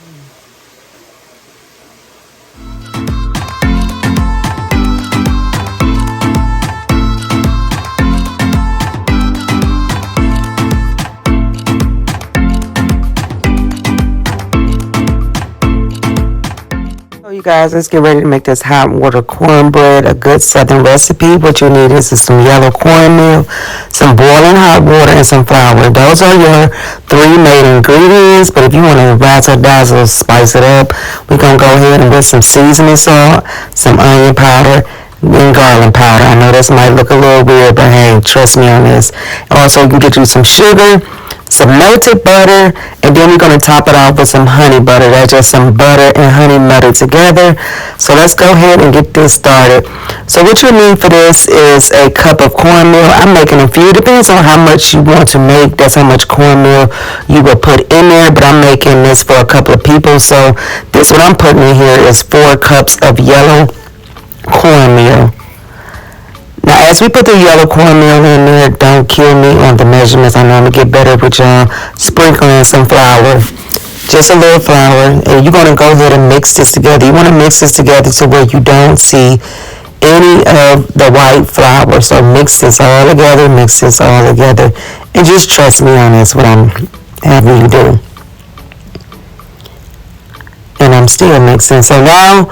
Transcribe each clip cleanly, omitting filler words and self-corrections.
You guys, let's get ready to make this hot water cornbread, a good southern recipe. What you need is some yellow cornmeal, some boiling hot water, and some flour. Those are your three main ingredients, but if you want to razzle dazzle, spice it up, we're going to go ahead and get some seasoning salt, some onion powder, and garlic powder. I know this might look a little weird, but hey, trust me on this. Also, you can get you some sugar, some melted butter, and then we're going to top it off with some honey butter. That's just some butter and honey melted together. So let's go ahead and get this started. So what you need for this is a cup of cornmeal. I'm making a few. Depends on how much you want to make. That's how much cornmeal you will put in there, but I'm making this for a couple of people. So this, what I'm putting in here is 4 cups of yellow cornmeal. Now, as we put the yellow cornmeal in there, don't kill me on the measurements. I know I'm going to get better with y'all. Sprinkling some flour, just a little flour, and you're going to go ahead and mix this together. You want to mix this together to where you don't see any of the white flour. So mix this all together, and just trust me on this, what I'm having you do. And I'm still mixing. So now,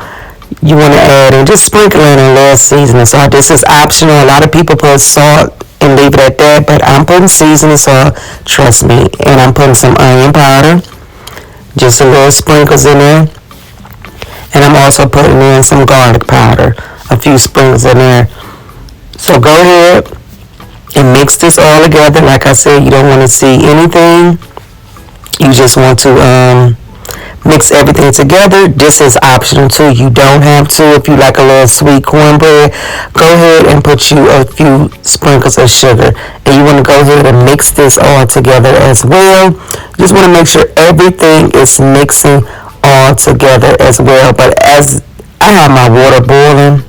you want to add and just sprinkle in a little seasoning salt. This is optional. A lot of people put salt and leave it at that, but I'm putting seasoning salt, trust me. And I'm putting some onion powder, just a little sprinkles in there. And I'm also putting in some garlic powder, a few sprinkles in there. So go ahead and mix this all together. Like I said, you don't want to see anything. You just want to mix everything together. This is optional too. You don't have to. If you like a little sweet cornbread, go ahead and put you a few sprinkles of sugar. And you want to go ahead and mix this all together as well. You just want to make sure everything is mixing all together as well. But as I have my water boiling,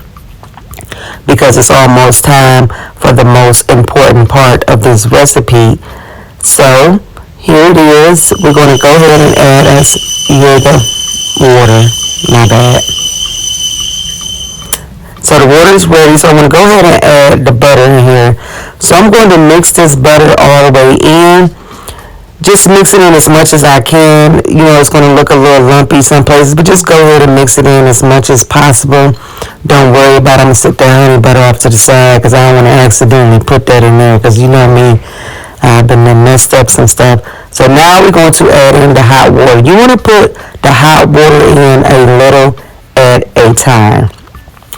because it's almost time for the most important part of this recipe. So here it is. We're going to go ahead and add the water. My bad. So the water is ready. So I'm going to go ahead and add the butter in here. So I'm going to mix this butter all the way in. Just mix it in as much as I can. You know, it's going to look a little lumpy some places, but just go ahead and mix it in as much as possible. Don't worry about it. I'm going to sit the honey butter off to the side because I don't want to accidentally put that in there because you know me. I've been messed up some stuff. So now we're going to add in the hot water. You want to put the hot water in a little at a time.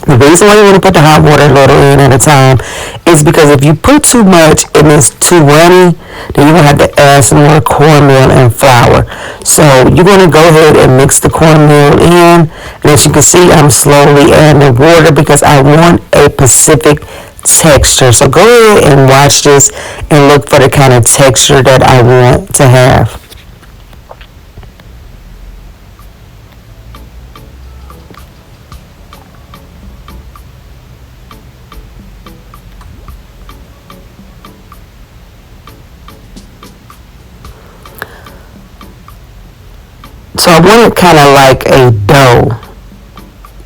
The reason why you want to put the hot water a little in at a time is because if you put too much and it's too runny, then you're going to have to add some more cornmeal and flour. So you're going to go ahead and mix the cornmeal in. And as you can see, I'm slowly adding the water because I want a specific texture. So go ahead and watch this and look for the kind of texture that I want to have. So I want it kind of like a dough.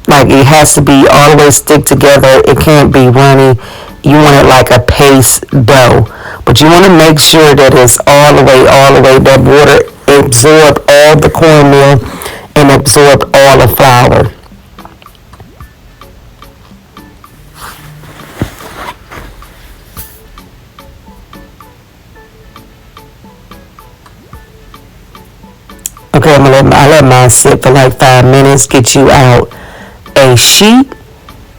Like it has to be all the way stick together. It can't be runny. You want it like a paste dough. But you want to make sure that it's all the way, that water absorb all the cornmeal and absorb all the flour. Okay, I let mine sit for like 5 minutes, get you out a sheet.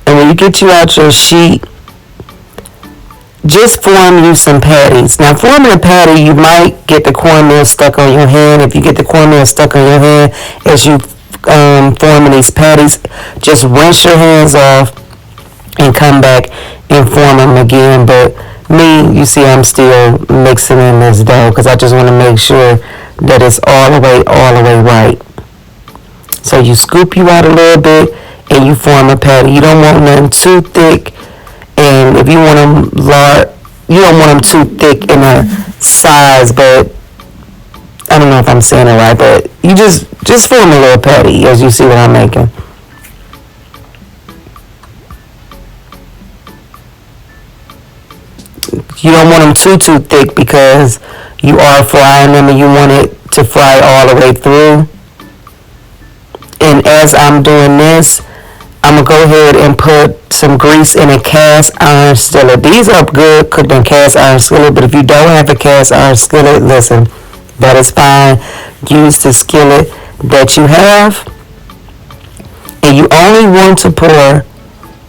And when you get you out your sheet, just form you some patties. Now, forming a patty, you might get the cornmeal stuck on your hand. If you get the cornmeal stuck on your hand as you forming these patties, just rinse your hands off and come back and form them again. But me, you see, I'm still mixing in this dough because I just want to make sure that it's all the way right. So you scoop you out a little bit and you form a patty. You don't want nothing too thick, and if you want them large, you don't want them too thick in a size. But I don't know if I'm saying it right, but you just Just form a little patty as you see what I'm making. You don't want them too thick because you are frying them and you want it to fry all the way through. And as I'm doing this, I'm going to go ahead and put some grease in a cast iron skillet. These are good cooked in cast iron skillet, but if you don't have a cast iron skillet, listen, that is fine. Use the skillet that you have. And you only want to pour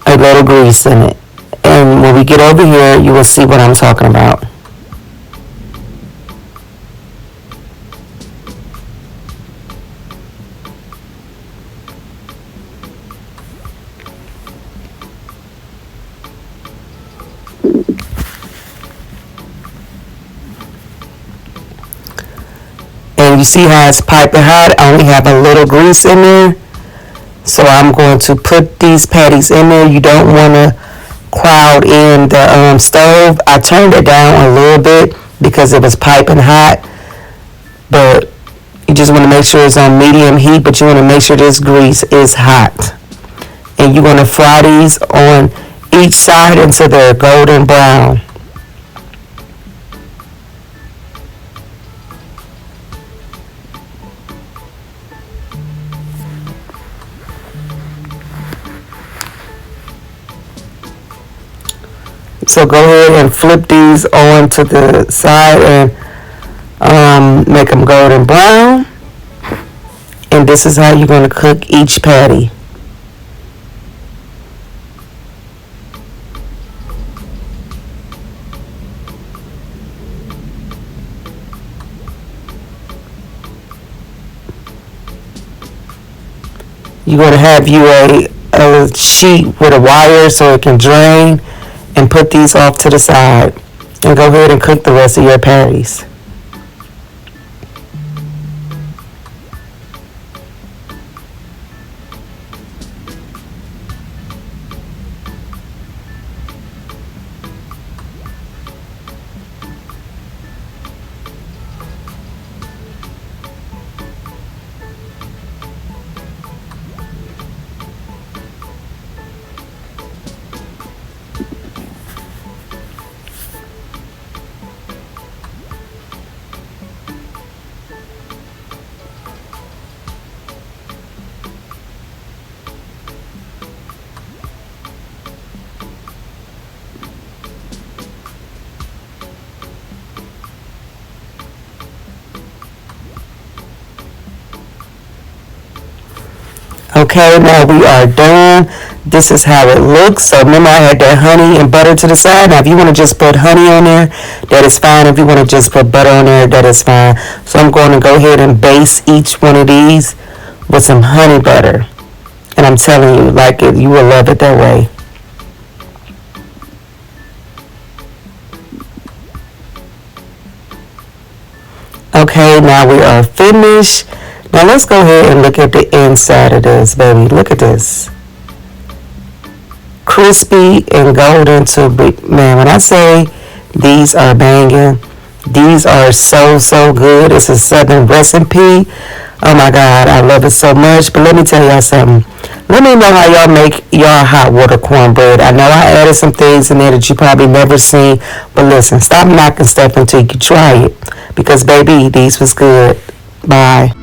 a little grease in it. And when we get over here, you will see what I'm talking about. And you see how it's piping hot? I only have a little grease in there. So I'm going to put these patties in there. You don't want to crowd in the stove. I turned it down a little bit because it was piping hot. But you just want to make sure it's on medium heat. But you want to make sure this grease is hot. And you're going to fry these on each side until they're golden brown. So go ahead and flip these on to the side and make them golden brown. And this is how you're going to cook each patty. You're going to have you a sheet with a wire so it can drain. And put these off to the side. And go ahead and cook the rest of your patties. Okay, now we are done. This is how it looks. So remember I had that honey and butter to the side. Now if you want to just put honey on there, that is fine. If you want to just put butter on there, that is fine. So I'm going to go ahead and base each one of these with some honey butter. And I'm telling you, like it, you will love it that way. Okay, now we are finished. Now let's go ahead and look at the inside of this, baby. Look at this. Crispy and golden to big. Man, when I say these are banging, these are so good. It's a southern recipe. Oh my God, I love it so much. But let me tell y'all something. Let me know how y'all make y'all hot water cornbread. I know I added some things in there that you probably never seen. But listen, stop knocking stuff until you try it. Because baby, these was good. Bye.